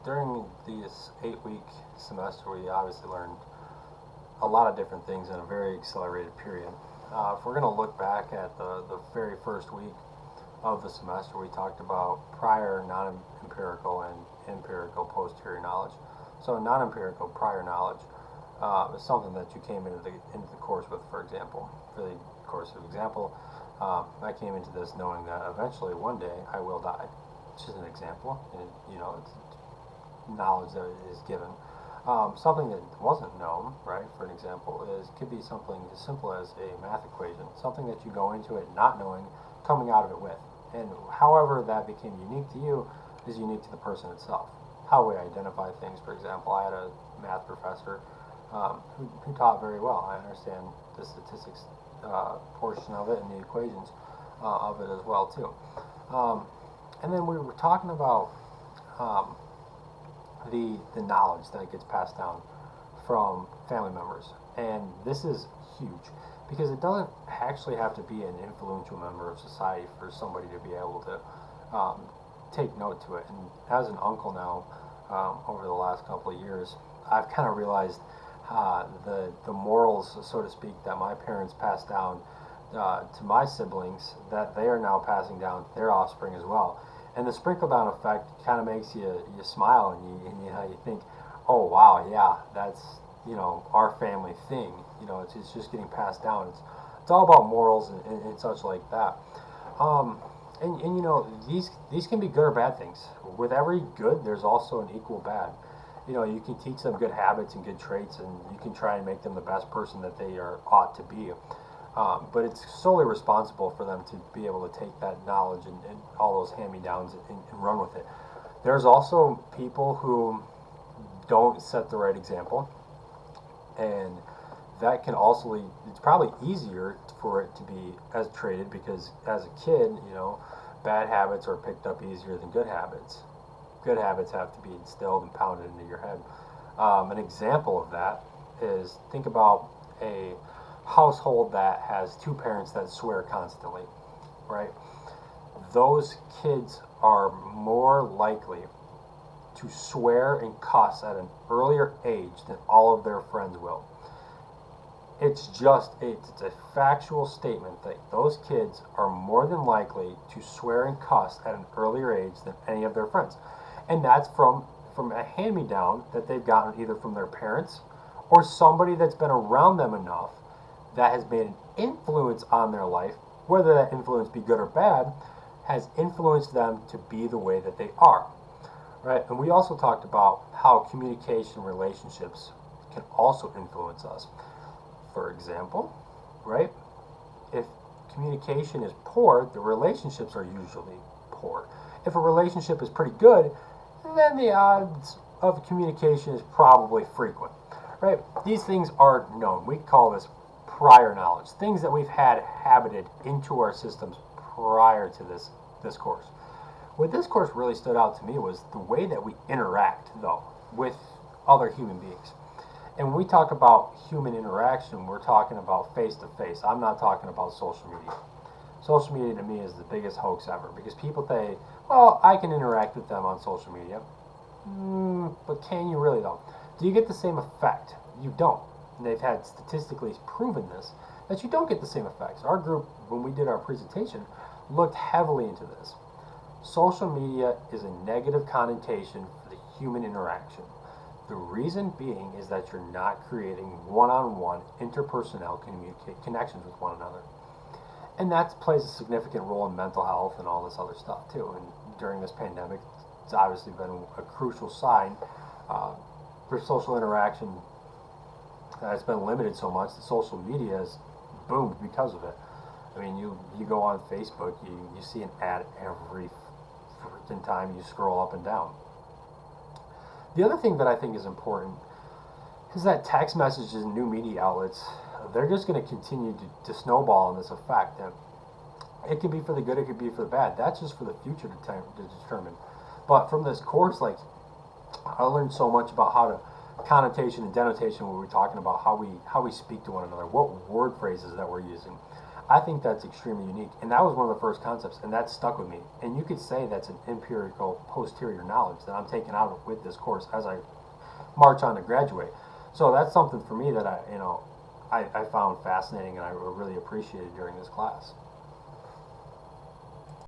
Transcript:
during this 8-week semester, we obviously learned a lot of different things in a very accelerated period. If we're going to look back at the very first week of the semester, we talked about prior non-empirical and empirical posterior knowledge. So non-empirical prior knowledge is something that you came into the course with. For example, for the course of example, I came into this knowing that eventually one day I will die. It's just an example, and it's knowledge that is given. Something that wasn't known, right, for an example, could be something as simple as a math equation, something that you go into it not knowing, coming out of it with. And however that became unique to you is unique to the person itself. How we identify things, for example, I had a math professor who taught very well. I understand the statistics portion of it and the equations of it as well, too. And then we were talking about the knowledge that gets passed down from family members. And this is huge because it doesn't actually have to be an influential member of society for somebody to be able to take note to it. And as an uncle now, over the last couple of years, I've kind of realized the morals, so to speak, that my parents passed down to my siblings, that they are now passing down to their offspring as well. And the sprinkle down effect kind of makes you smile and you think, oh wow, yeah, that's our family thing. It's just getting passed down. It's all about morals and such like that. And these can be good or bad things. With every good, there's also an equal bad. You can teach them good habits and good traits, and you can try and make them the best person that they ought to be. But it's solely responsible for them to be able to take that knowledge and all those hand-me-downs and run with it. There's also people who don't set the right example, and that can also lead, it's probably easier for it to be as traded because as a kid, bad habits are picked up easier than good habits. Good habits have to be instilled and pounded into your head. An example of that is, think about a household that has two parents that swear constantly, right? Those kids are more likely to swear and cuss at an earlier age than all of their friends will. It's a factual statement that those kids are more than likely to swear and cuss at an earlier age than any of their friends. And that's from a hand-me-down that they've gotten either from their parents or somebody that's been around them enough that has made an influence on their life, whether that influence be good or bad, has influenced them to be the way that they are, right? And we also talked about how communication relationships can also influence us. For example, right? If communication is poor, the relationships are usually poor. If a relationship is pretty good, then the odds of communication is probably frequent, right? These things are known. We call this prior knowledge, things that we've had habited into our systems prior to this course. What this course really stood out to me was the way that we interact, though, with other human beings. And when we talk about human interaction, we're talking about face-to-face. I'm not talking about social media. Social media to me is the biggest hoax ever because people say, well, I can interact with them on social media. But can you really, though? Do you get the same effect? You don't. And they've had statistically proven this, that you don't get the same effects. Our group, when we did our presentation, looked heavily into this. Social media is a negative connotation for the human interaction. The reason being is that you're not creating one-on-one interpersonal connections with one another. And that plays a significant role in mental health and all this other stuff too. And during this pandemic, it's obviously been a crucial sign for social interaction. It's been limited so much that social media has boomed because of it. I mean, you go on Facebook, you see an ad every freaking time you scroll up and down. The other thing that I think is important is that text messages and new media outlets, they're just going to continue to snowball in this effect. And it could be for the good, it could be for the bad. That's just for the future to determine. But from this course, I learned so much about how to connotation and denotation when we're talking about how we speak to one another, what word phrases that we're using. I think that's extremely unique, and that was one of the first concepts, and that stuck with me. And you could say that's an empirical posterior knowledge that I'm taking out with this course as I march on to graduate. So that's something for me that I found fascinating and I really appreciated during this class.